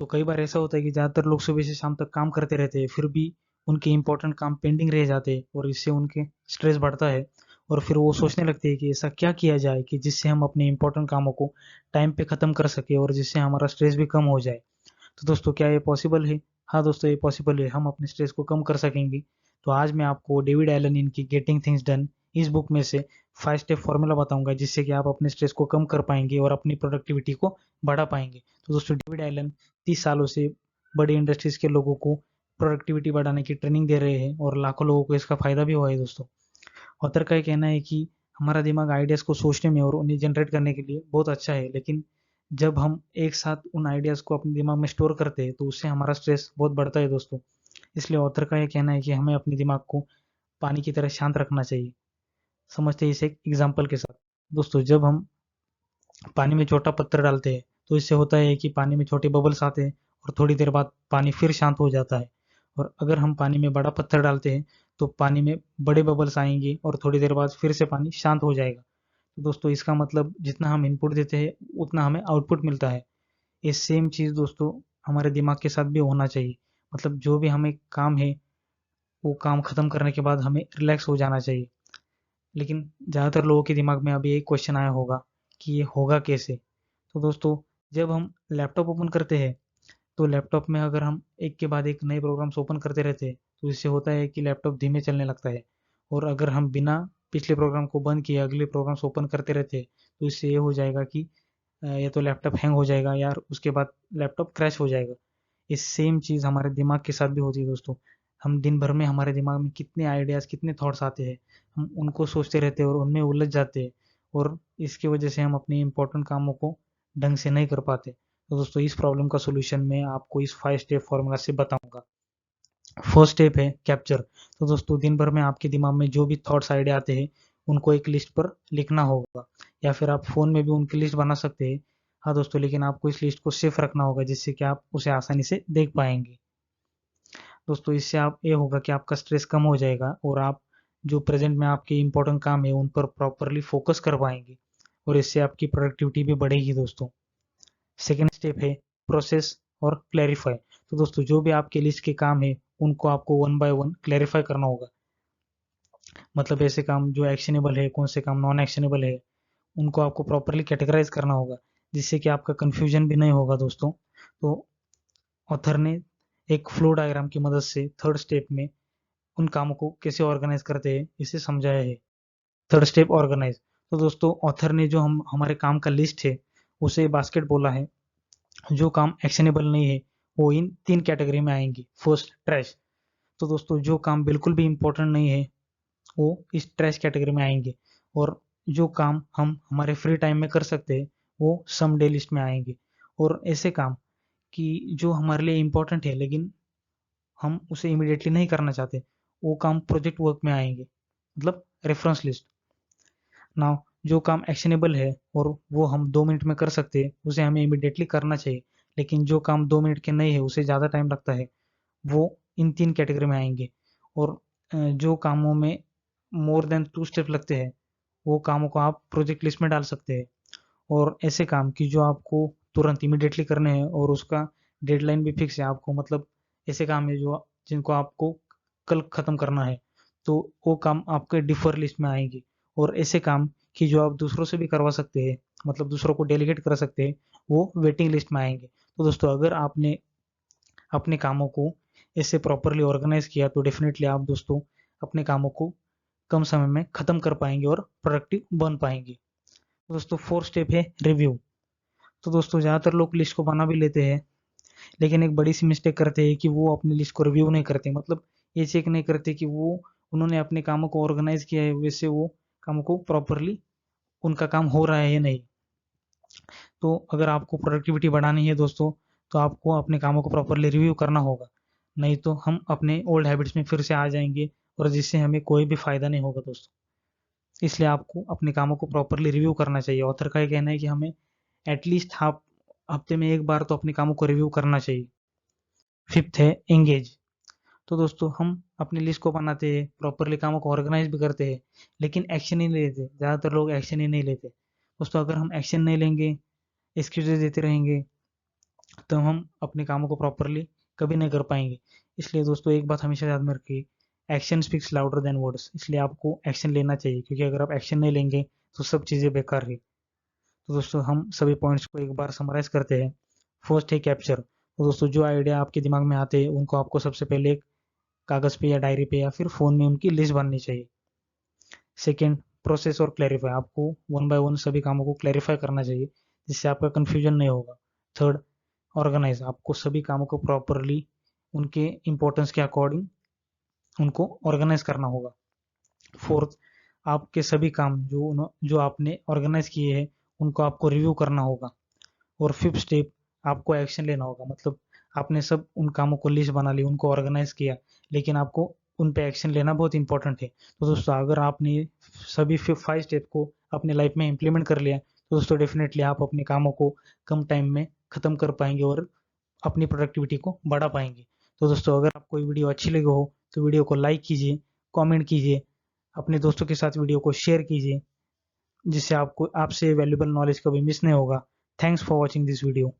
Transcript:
दोस्तों कई बार ऐसा होता है कि ज़्यादातर लोग सुबह से शाम तक काम करते रहते हैं, फिर भी उनके इम्पोर्टेंट काम पेंडिंग रह जाते हैं और इससे उनके स्ट्रेस बढ़ता है। और फिर वो सोचने लगते हैं कि ऐसा क्या किया जाए कि जिससे हम अपने इम्पोर्टेंट कामों को टाइम पे ख़त्म कर सके और जिससे हमारा स्ट्रेस भी कम हो जाए। तो दोस्तों क्या ये पॉसिबल है? हाँ दोस्तों, ये पॉसिबल है, हम अपने स्ट्रेस को कम कर सकेंगे। तो आज मैं आपको डेविड एलन इनकी गेटिंग थिंग्स डन इस बुक में से 5 स्टेप फॉर्मूला बताऊंगा जिससे कि आप अपने स्ट्रेस को कम कर पाएंगे और अपनी प्रोडक्टिविटी को बढ़ा पाएंगे। तो दोस्तों डेविड एलन 30 सालों से बड़ी इंडस्ट्रीज के लोगों को प्रोडक्टिविटी बढ़ाने की ट्रेनिंग दे रहे हैं और लाखों लोगों को इसका फायदा भी हुआ है दोस्तों। ऑथर का ये कहना है कि हमारा दिमाग आइडियाज़ को सोचने में और उन्हें जनरेट करने के लिए बहुत अच्छा है, लेकिन जब हम एक साथ उन आइडियाज़ को अपने दिमाग में स्टोर करते हैं तो उससे हमारा स्ट्रेस बहुत बढ़ता है दोस्तों। इसलिए ऑथर का ये कहना है कि हमें अपने दिमाग को पानी की तरह शांत रखना चाहिए। समझते हैं इसे एक एग्जाम्पल के साथ। दोस्तों जब हम पानी में छोटा पत्थर डालते हैं तो इससे होता है कि पानी में छोटे बबल्स आते हैं और थोड़ी देर बाद पानी फिर शांत हो जाता है। और अगर हम पानी में बड़ा पत्थर डालते हैं तो पानी में बड़े बबल्स आएंगे और थोड़ी देर बाद फिर से पानी शांत हो जाएगा। तो दोस्तों इसका मतलब जितना हम इनपुट देते हैं उतना हमें आउटपुट मिलता है। ये सेम चीज़ दोस्तों हमारे दिमाग के साथ भी होना चाहिए। मतलब जो भी हमें काम है वो काम खत्म करने के बाद हमें रिलैक्स हो जाना चाहिए। लेकिन ज़्यादातर लोगों के दिमाग में अभी एक क्वेश्चन आया होगा कि ये होगा कैसे? तो दोस्तों जब हम लैपटॉप ओपन करते हैं तो लैपटॉप में अगर हम एक के बाद एक नए प्रोग्राम्स ओपन करते रहते हैं तो इससे होता है कि लैपटॉप धीमे चलने लगता है। और अगर हम बिना पिछले प्रोग्राम को बंद किए अगले प्रोग्राम्स ओपन करते रहते हैं तो इससे ये हो जाएगा कि या तो लैपटॉप हैंग हो जाएगा या उसके बाद लैपटॉप क्रैश हो जाएगा। ये सेम चीज़ हमारे दिमाग के साथ भी होती है दोस्तों। हम दिन भर में हमारे दिमाग में कितने आइडियाज़ कितने थॉट्स आते हैं, हम उनको सोचते रहते हैं और उनमें उलझ जाते हैं और इसकी वजह से हम अपने इम्पोर्टेंट कामों को ढंग से नहीं कर पाते। तो दोस्तों इस प्रॉब्लम का सोल्यूशन मैं आपको इस 5 स्टेप फॉर्मूला से बताऊंगा। फर्स्ट स्टेप है कैप्चर। तो दोस्तों दिन भर में आपके दिमाग में जो भी थॉट्स आइडिया आते हैं उनको एक लिस्ट पर लिखना होगा या फिर आप फ़ोन में भी उनकी लिस्ट बना सकते हैं। हाँ दोस्तों, लेकिन आपको इस लिस्ट को सेफ रखना होगा जिससे कि आप उसे आसानी से देख पाएंगे। दोस्तों इससे आप ये होगा कि आपका स्ट्रेस कम हो जाएगा और आप जो प्रेजेंट में आपके इंपॉर्टेंट काम है उन पर प्रॉपरली फोकस कर पाएंगे और इससे आपकी प्रोडक्टिविटी भी बढ़ेगी दोस्तों। सेकेंड स्टेप है प्रोसेस और क्लैरिफाई। तो दोस्तों जो भी आपके लिस्ट के काम है उनको आपको वन बाय वन क्लैरिफाई करना होगा। मतलब ऐसे काम जो एक्शनेबल है, कौन से काम नॉन एक्शनेबल है, उनको आपको प्रॉपरली कैटेगराइज करना होगा जिससे कि आपका कंफ्यूजन भी नहीं होगा दोस्तों। तो ऑथर ने एक फ्लो डायग्राम की मदद से थर्ड स्टेप में उन कामों को कैसे ऑर्गेनाइज करते हैं इसे समझाया है। Third step organise. तो दोस्तों ऑथर ने जो हम हमारे काम का लिस्ट है उसे बास्केट बोला है। जो काम एक्शनेबल नहीं है वो इन 3 कैटेगरी में आएंगे। First trash. तो दोस्तों जो काम बिल्कुल भी इम्पोर्टेंट नहीं है वो इस ट्रैश कैटेगरी में आएंगे और जो काम हम हमारे फ्री टाइम में कर सकते हैं वो सम डे लिस्ट में आएंगे। और ऐसे काम कि जो हमारे लिए इम्पोर्टेंट है लेकिन हम उसे इमिडिएटली नहीं करना चाहते वो काम प्रोजेक्ट वर्क में आएंगे, मतलब रेफरेंस लिस्ट। नाउ जो काम एक्शनेबल है और वो हम 2 मिनट में कर सकते हैं उसे हमें इमिडिएटली करना चाहिए, लेकिन जो काम 2 मिनट के नहीं है उसे ज़्यादा टाइम लगता है वो इन 3 कैटेगरी में आएंगे। और जो कामों में मोर देन 2 स्टेप लगते हैं वो कामों को आप प्रोजेक्ट लिस्ट में डाल सकते हैं। और ऐसे काम कि जो आपको तुरंत इमिडिएटली करने हैं और उसका डेडलाइन भी फिक्स है आपको, मतलब ऐसे काम है जो जिनको आपको कल ख़त्म करना है तो वो काम आपके डिफर लिस्ट में आएंगे। और ऐसे काम कि जो आप दूसरों से भी करवा सकते हैं, मतलब दूसरों को डेलीगेट कर सकते हैं, वो वेटिंग लिस्ट में आएंगे। तो दोस्तों अगर आपने अपने कामों को ऐसे प्रॉपरली ऑर्गेनाइज किया तो डेफिनेटली आप दोस्तों अपने कामों को कम समय में ख़त्म कर पाएंगे और प्रोडक्टिव बन पाएंगे। दोस्तों फोर्थ स्टेप है रिव्यू। तो दोस्तों ज़्यादातर लोग लिस्ट को बना भी लेते हैं लेकिन एक बड़ी सी मिस्टेक करते हैं कि वो अपनी लिस्ट को रिव्यू नहीं करते। मतलब ये चेक नहीं करते कि वो उन्होंने अपने कामों को ऑर्गेनाइज किया है वैसे वो कामों को प्रॉपरली उनका काम हो रहा है या नहीं। तो अगर आपको प्रोडक्टिविटी बढ़ानी है दोस्तों तो आपको अपने कामों को प्रॉपरली रिव्यू करना होगा, नहीं तो हम अपने ओल्ड हैबिट्स में फिर से आ जाएंगे और जिससे हमें कोई भी फायदा नहीं होगा दोस्तों। इसलिए आपको अपने कामों को प्रॉपरली रिव्यू करना चाहिए। ऑथर का ये कहना है कि हमें एटलीस्ट हाफ हफ्ते में एक बार तो अपने कामों को रिव्यू करना चाहिए। फिफ्थ है एंगेज। तो दोस्तों हम अपनी लिस्ट को बनाते हैं, प्रॉपरली कामों को ऑर्गेनाइज भी करते हैं, लेकिन एक्शन ही नहीं लेते। ज़्यादातर लोग एक्शन ही नहीं लेते। दोस्तों अगर हम एक्शन नहीं लेंगे, एक्सक्यूजेज देते रहेंगे तो हम अपने कामों को प्रॉपरली कभी नहीं कर पाएंगे। इसलिए दोस्तों एक बात हमेशा याद में रखिए, action speaks louder than words. इसलिए आपको एक्शन लेना चाहिए, क्योंकि अगर आप एक्शन नहीं लेंगे तो सब चीज़ें बेकार है। तो दोस्तों हम सभी पॉइंट्स को एक बार समराइज करते हैं। फर्स्ट है कैप्चर। तो दोस्तों जो आइडिया आपके दिमाग में आते हैं उनको आपको सबसे पहले एक कागज़ पे या डायरी पे या फिर फ़ोन में उनकी लिस्ट बननी चाहिए। सेकेंड, प्रोसेस और क्लैरिफाई। आपको वन बाय वन सभी कामों को क्लैरिफाई करना चाहिए, जिससे आपका कन्फ्यूजन नहीं होगा। Third, organise. आपको सभी कामों को प्रॉपरली उनके इम्पोर्टेंस के अकॉर्डिंग उनको ऑर्गेनाइज करना होगा। फोर्थ, आपके सभी काम जो आपने ऑर्गेनाइज किए हैं उनको आपको रिव्यू करना होगा। और फिफ्थ स्टेप, आपको एक्शन लेना होगा। मतलब आपने सब उन कामों को लिस्ट बना ली, उनको ऑर्गेनाइज किया, लेकिन आपको उन पे एक्शन लेना बहुत इंपॉर्टेंट है। तो दोस्तों अगर आपने सभी 5 स्टेप को अपने लाइफ में इम्प्लीमेंट कर लिया तो दोस्तों डेफिनेटली आप अपने कामों को कम टाइम में ख़त्म कर पाएंगे और अपनी प्रोडक्टिविटी को बढ़ा पाएंगे। तो दोस्तों अगर आपको ये वीडियो अच्छी लगी हो तो वीडियो को लाइक कीजिए, कमेंट कीजिए, अपने दोस्तों के साथ वीडियो को शेयर कीजिए, जिससे आपको आपसे वैल्यूबल नॉलेज कभी मिस नहीं होगा। Thanks for watching this video.